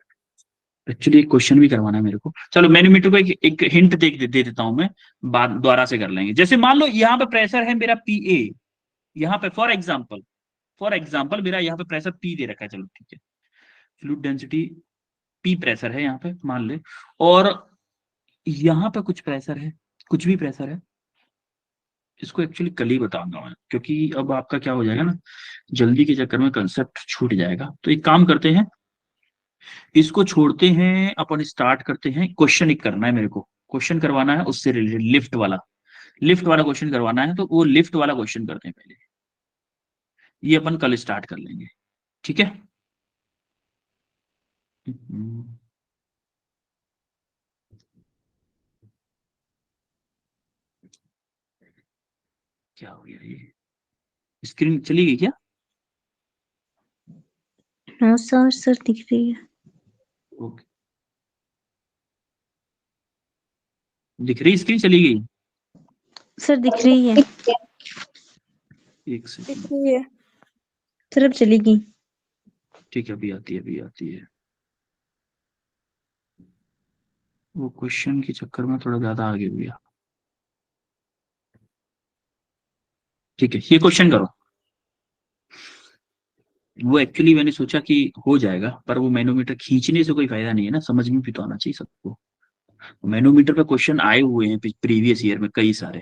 एक्चुअली एक क्वेश्चन भी करवाना है मेरे को। चलो मैनोमीटर को एक हिंट दे देता हूं मैं, बाद दोबारा से कर लेंगे। जैसे मान लो यहाँ पे प्रेशर है मेरा पी ए, यहाँ पे फॉर एग्जाम्पल मेरा यहाँ पे प्रेशर पी दे रखा है, चलो ठीक है, फ्लूइड डेंसिटी पी प्रेशर है यहाँ पे मान ले, और यहाँ पे कुछ प्रेशर है, कुछ भी प्रेशर है। इसको एक्चुअली कल ही बताऊंगा मैं, क्योंकि अब आपका क्या हो जाएगा ना, जल्दी के चक्कर में कंसेप्ट छूट जाएगा। तो एक काम करते हैं, इसको छोड़ते हैं, अपन स्टार्ट करते हैं। क्वेश्चन एक करना है मेरे को, क्वेश्चन करवाना है उससे रिलेटेड, लिफ्ट वाला क्वेश्चन करवाना है, तो वो लिफ्ट वाला क्वेश्चन करते हैं पहले। ये अपन कल स्टार्ट कर लेंगे, ठीक है। हम्म, क्या हो गया ये, स्क्रीन चली गई क्या? नो सर, सर दिख रही है। ओके, दिख रही, स्क्रीन चली गई। सर दिख रही है। एक सेकंड, देखिए सर अब चली गई। ठीक है, अभी आती है, अभी आती है। वो क्वेश्चन के चक्कर में थोड़ा ज्यादा आगे हो गया। ठीक है, ये क्वेश्चन करो। वो एक्चुअली मैंने सोचा कि हो जाएगा, पर वो मैनोमीटर खींचने से कोई फायदा नहीं है ना, समझ में भी तो आना चाहिए सबको। मैनोमीटर पे क्वेश्चन आए हुए हैं प्रीवियस ईयर में कई सारे।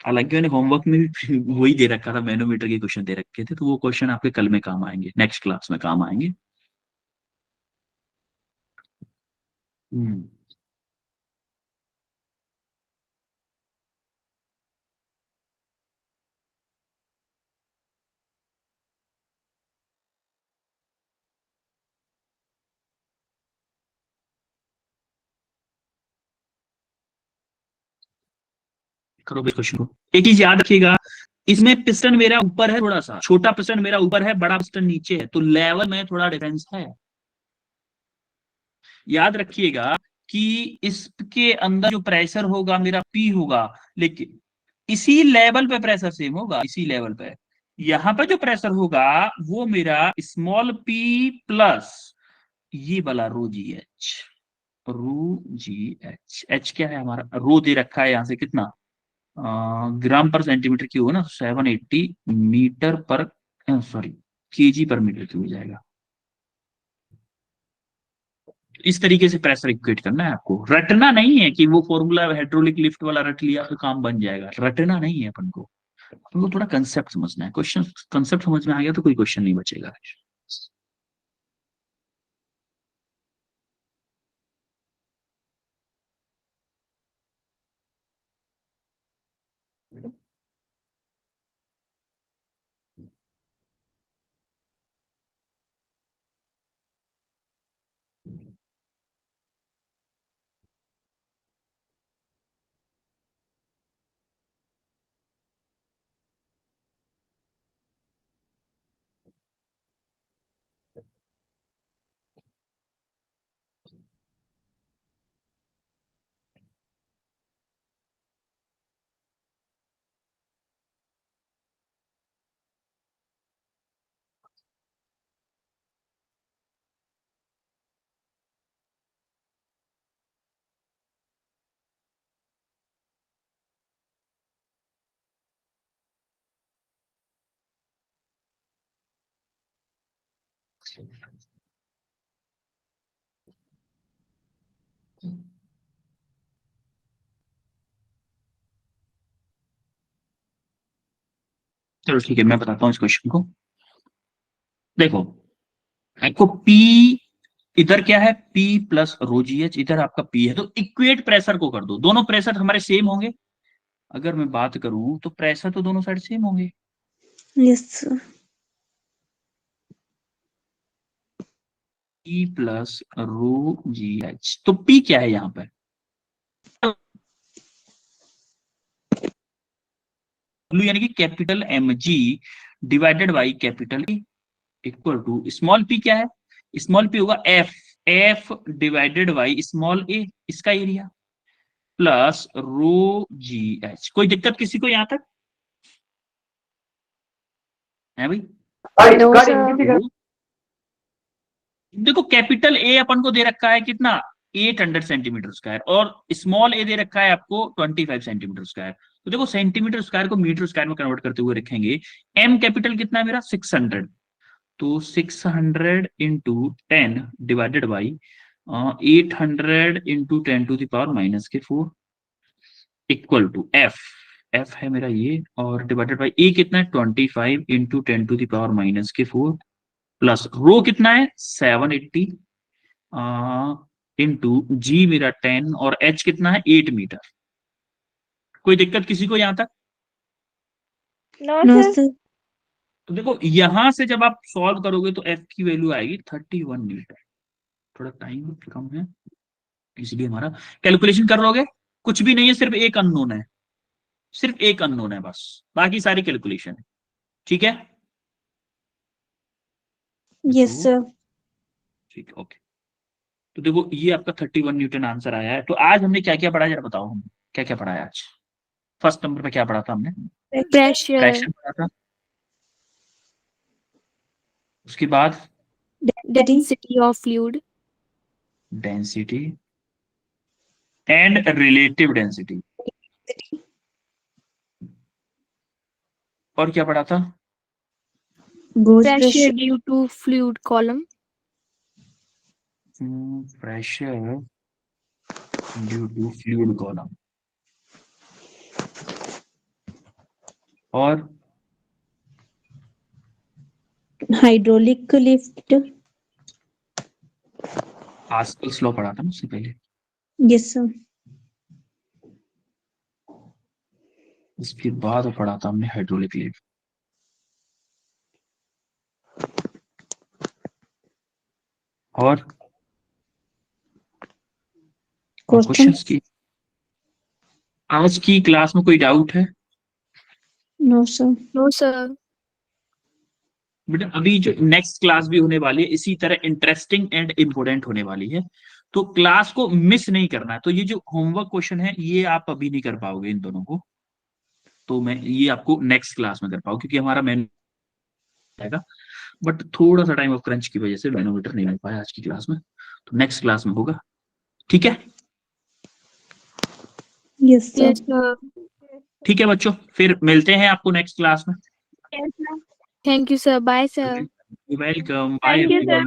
हालांकि मैंने होमवर्क में भी वही दे रखा था, मैनोमीटर के क्वेश्चन दे रखे थे, तो वो क्वेश्चन आपके कल में काम आएंगे, नेक्स्ट क्लास में काम आएंगे। हम्म, करो भाई क्वेश्चन को। एक चीज याद रखिएगा, इसमें पिस्टन मेरा ऊपर है, थोड़ा सा छोटा पिस्टन मेरा ऊपर है, बड़ा पिस्टन नीचे है, तो लेवल में थोड़ा डिफरेंस है। याद रखिएगा कि इसके अंदर जो प्रेशर होगा मेरा पी होगा, लेकिन इसी लेवल पे प्रेशर सेम होगा, इसी लेवल पे। यहां पे जो प्रेशर होगा वो मेरा स्मॉल पी प्लस ये वाला रो जी एच, रो जी एच। एच क्या है हमारा, रो दे रखा है यहाँ से कितना, ग्राम पर सेंटीमीटर क्यूब है ना, 780 मीटर पर, सॉरी, केजी पर मीटर क्यूब हो जाएगा। इस तरीके से प्रेशर इक्वेट करना है आपको, रटना नहीं है कि वो फॉर्मूला हाइड्रोलिक लिफ्ट वाला रट लिया तो काम बन जाएगा, रटना नहीं है अपन को। अपन को थोड़ा कंसेप्ट समझना है, क्वेश्चन कंसेप्ट समझ में आ गया तो कोई क्वेश्चन नहीं बचेगा। चलो ठीक है, मैं बताता हूँ इस क्वेश्चन को। देखो, आपको P इधर क्या है, P प्लस रो जी एच, इधर आपका P है, तो इक्वेट प्रेशर को कर दो। दोनों प्रेशर हमारे सेम होंगे। अगर मैं बात करूं तो प्रेशर तो दोनों साइड सेम होंगे। Yes, sir. P plus rho जी एच, तो P क्या है यहाँ पर, यानी कि capital M g divided by capital E equal to small p क्या है, स्मॉल p होगा f divided by small a, इसका एरिया, प्लस रो जी एच। कोई दिक्कत किसी को यहां तक है भाई? No, sir. देखो कैपिटल ए अपन को दे रखा है कितना, 800 सेंटीमीटर स्क्वायर, और स्मॉल ए दे रखा है आपको 25 सेंटीमीटर स्क्वायर। तो देखो सेंटीमीटर स्क्वायर को मीटर स्क्वायर में कन्वर्ट करते हुए रखेंगे। एम कैपिटल कितना है मेरा, 600, तो 600 into 10 divided by 800 into 10 to the power minus के 4 इक्वल टू एफ है मेरा ये, और डिवाइडेड बाई ए कितना है 25 into 10 to the power minus के 4, प्लस रो कितना है 780 इंटू जी मेरा 10, और एच कितना है 8 मीटर। कोई दिक्कत किसी को यहां तक? No, No, sir. sir. तो देखो यहां से जब आप सॉल्व करोगे तो एफ की वैल्यू आएगी 31 न्यूटन। थोड़ा टाइम कम है इसलिए हमारा कैलकुलेशन कर लोगे, कुछ भी नहीं है, सिर्फ एक अननोन है, सिर्फ एक अननोन है बस, बाकी सारी कैलकुलेशन है। ठीक है? Yes, sir. ठीक है, ओके। तो देखो ये आपका 31 न्यूटन आंसर आया है। तो आज हमने क्या क्या पढ़ा जरा बताओ, हम क्या क्या पढ़ा है आज? फर्स्ट नंबर पे क्या पढ़ा था हमने? Pressure. प्रेशर पढ़ा था, उसके बाद Density of fluid. Density and relative density, और क्या पढ़ा था? Gauge pressure due to fluid column. Pressure due to fluid column, और Hydraulic lift. पास्कल्स लॉ पढ़ा था ना उससे पहले। Yes, sir. उसके बाद पढ़ा था हमने हाइड्रोलिक लिफ्ट। और क्वेश्चंस की आज की क्लास में कोई डाउट है? No, sir. No, sir. बेटा अभी जो नेक्स्ट क्लास भी होने वाली है इसी तरह इंटरेस्टिंग एंड इम्पोर्टेंट होने वाली है, तो क्लास को मिस नहीं करना है। तो ये जो होमवर्क क्वेश्चन है ये आप अभी नहीं कर पाओगे इन दोनों को, तो मैं ये आपको नेक्स्ट क्लास में कर पाऊँ, क्योंकि हमारा मैन आएगा, बट थोड़ा सा टाइम ऑफ क्रंच की वजह से मैनोमीटर नहीं मिल पाया आज की क्लास में, तो नेक्स्ट क्लास में होगा। ठीक है? Yes, sir. Yes, sir. ठीक है बच्चों, फिर मिलते हैं आपको नेक्स्ट क्लास में। Yes, sir. Thank you, sir. Bye, sir. Welcome, Thank you, sir. Bye.